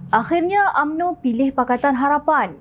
Akhirnya UMNO pilih Pakatan Harapan.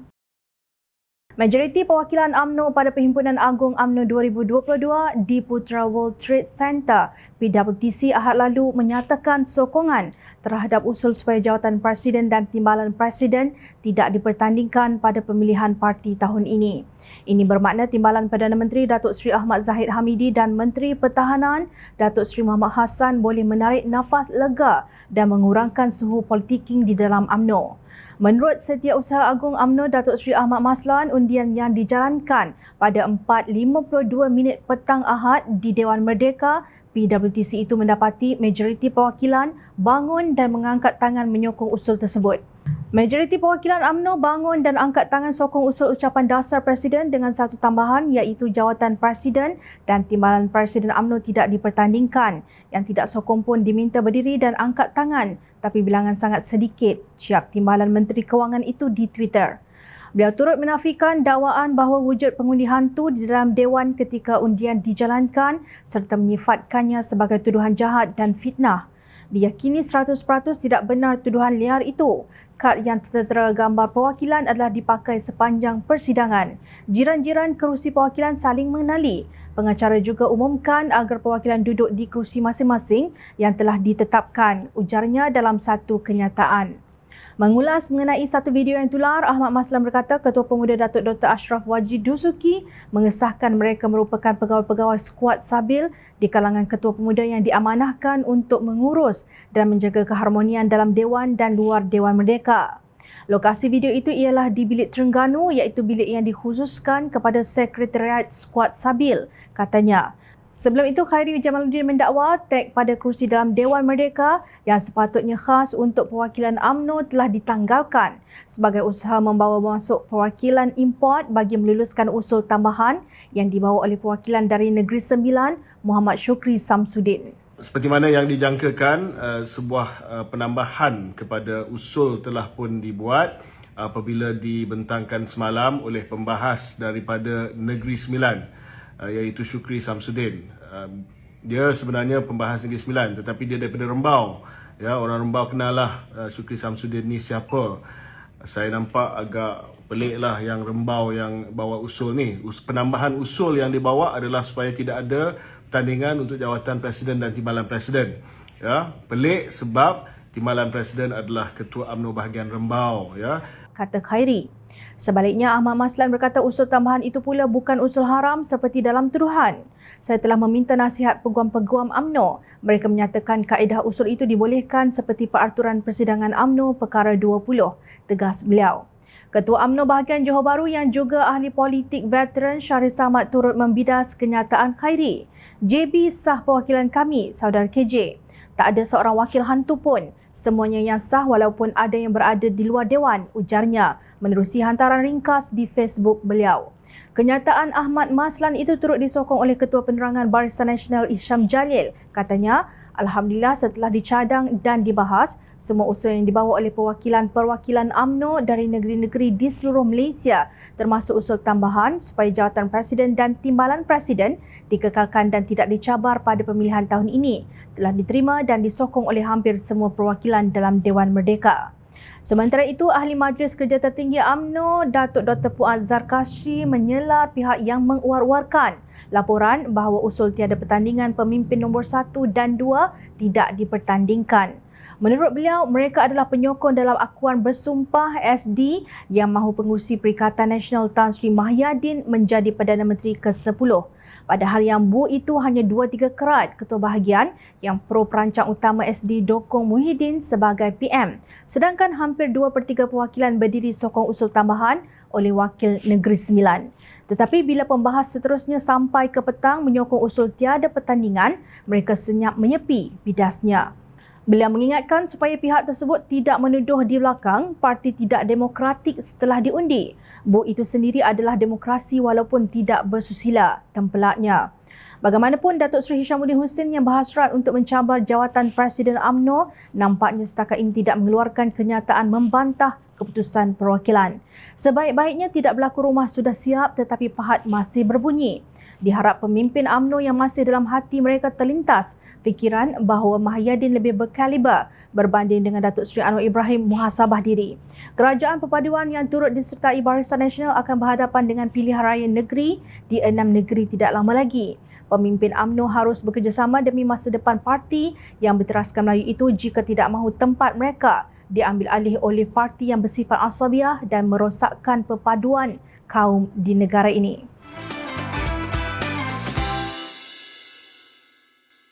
Majoriti perwakilan UMNO pada Perhimpunan Agung UMNO 2022 di Putra World Trade Center PWTC Ahad lalu menyatakan sokongan terhadap usul supaya jawatan Presiden dan Timbalan Presiden tidak dipertandingkan pada pemilihan parti tahun ini. Ini bermakna Timbalan Perdana Menteri Datuk Seri Ahmad Zahid Hamidi dan Menteri Pertahanan Datuk Seri Muhammad Hassan boleh menarik nafas lega dan mengurangkan suhu politiking di dalam UMNO. Menurut Setiausaha Agung UMNO Datuk Seri Ahmad Maslan, undian yang dijalankan pada 4.52 petang Ahad di Dewan Merdeka, PWTC itu mendapati majoriti perwakilan bangun dan mengangkat tangan menyokong usul tersebut. Majoriti perwakilan UMNO bangun dan angkat tangan sokong usul ucapan dasar Presiden dengan satu tambahan iaitu jawatan Presiden dan Timbalan Presiden UMNO tidak dipertandingkan. Yang tidak sokong pun diminta berdiri dan angkat tangan tapi bilangan sangat sedikit, ciak Timbalan Menteri Kewangan itu di Twitter. Beliau turut menafikan dakwaan bahawa wujud pengundi hantu di dalam Dewan ketika undian dijalankan serta menyifatkannya sebagai tuduhan jahat dan fitnah. Diyakini 100% tidak benar tuduhan liar itu. Kad yang tertera gambar perwakilan adalah dipakai sepanjang persidangan. Jiran-jiran kerusi perwakilan saling mengenali. Pengacara juga umumkan agar perwakilan duduk di kerusi masing-masing yang telah ditetapkan, ujarnya dalam satu kenyataan. Mengulas mengenai satu video yang tular, Ahmad Maslan berkata Ketua Pemuda Datuk Dr. Ashraf Wajid Dusuki mengesahkan mereka merupakan pegawai-pegawai skuad Sabil di kalangan Ketua Pemuda yang diamanahkan untuk mengurus dan menjaga keharmonian dalam Dewan dan luar Dewan Merdeka. Lokasi video itu ialah di bilik Terengganu iaitu bilik yang dikhususkan kepada Sekretariat Skuad Sabil, katanya. Sebelum itu, Khairi Jamaluddin mendakwa tag pada kerusi dalam Dewan Merdeka yang sepatutnya khas untuk perwakilan UMNO telah ditanggalkan sebagai usaha membawa masuk perwakilan import bagi meluluskan usul tambahan yang dibawa oleh perwakilan dari Negeri Sembilan, Muhammad Syukri Samsudin. Seperti mana yang dijangkakan, sebuah penambahan kepada usul telah pun dibuat apabila dibentangkan semalam oleh pembahas daripada Negeri Sembilan, iaitu Syukri Samsudin. Dia sebenarnya pembahas Negeri Sembilan tetapi dia daripada Rembau. Ya, orang Rembau kenal lah Syukri Samsudin ni siapa. Saya nampak agak peliklah yang Rembau yang bawa usul ni. Penambahan usul yang dibawa adalah supaya tidak ada pertandingan untuk jawatan Presiden dan Timbalan Presiden. Ya, pelik sebab Timbalan Presiden adalah Ketua UMNO bahagian Rembau, ya. Kata Khairi. Sebaliknya, Ahmad Maslan berkata usul tambahan itu pula bukan usul haram seperti dalam tuduhan. Saya telah meminta nasihat peguam-peguam UMNO. Mereka menyatakan kaedah usul itu dibolehkan seperti peraturan persidangan UMNO Perkara 20, tegas beliau. Ketua UMNO bahagian Johor Bahru yang juga ahli politik veteran Syahrir Samad turut membidas kenyataan Khairi. JB sah perwakilan kami, saudara KJ. Tak ada seorang wakil hantu pun. Semuanya yang sah walaupun ada yang berada di luar Dewan, ujarnya menerusi hantaran ringkas di Facebook beliau. Kenyataan Ahmad Maslan itu turut disokong oleh Ketua Penerangan Barisan Nasional Isham Jalil. Katanya, Alhamdulillah setelah dicadang dan dibahas, semua usul yang dibawa oleh perwakilan-perwakilan UMNO dari negeri-negeri di seluruh Malaysia termasuk usul tambahan supaya jawatan Presiden dan Timbalan Presiden dikekalkan dan tidak dicabar pada pemilihan tahun ini telah diterima dan disokong oleh hampir semua perwakilan dalam Dewan Merdeka. Sementara itu, Ahli Majlis Kerja Tertinggi UMNO Datuk Dr. Puan Zarkasri menyelar pihak yang menguar-uarkan laporan bahawa usul tiada pertandingan pemimpin nombor 1 dan 2 tidak dipertandingkan. Menurut beliau, mereka adalah penyokong dalam akuan bersumpah SD yang mahu pengurusi Perikatan Nasional Tan Sri Mahyadin menjadi Perdana Menteri ke-10. Padahal yang bu itu hanya 2-3 kerat ketua bahagian yang pro perancang utama SD Dokong Muhyiddin sebagai PM. Sedangkan hampir 2/3 perwakilan berdiri sokong usul tambahan oleh Wakil Negeri Sembilan. Tetapi bila pembahas seterusnya sampai ke petang menyokong usul tiada pertandingan, mereka senyap menyepi, bidasnya. Beliau mengingatkan supaya pihak tersebut tidak menuduh di belakang parti tidak demokratik setelah diundi. Bu itu sendiri adalah demokrasi walaupun tidak bersusila, tempelaknya. Bagaimanapun, Datuk Seri Hishamuddin Hussein yang berhasrat untuk mencabar jawatan Presiden UMNO nampaknya setakat ini tidak mengeluarkan kenyataan membantah keputusan perwakilan. Sebaik-baiknya tidak berlaku rumah sudah siap tetapi pahat masih berbunyi. Diharap pemimpin UMNO yang masih dalam hati mereka terlintas fikiran bahawa Mahyadin lebih berkaliber berbanding dengan Datuk Seri Anwar Ibrahim muhasabah diri. Kerajaan Perpaduan yang turut disertai Barisan Nasional akan berhadapan dengan pilihan raya negeri di 6 negeri tidak lama lagi. Pemimpin UMNO harus bekerjasama demi masa depan parti yang berteraskan Melayu itu jika tidak mahu tempat mereka diambil alih oleh parti yang bersifat asabiah dan merosakkan perpaduan kaum di negara ini.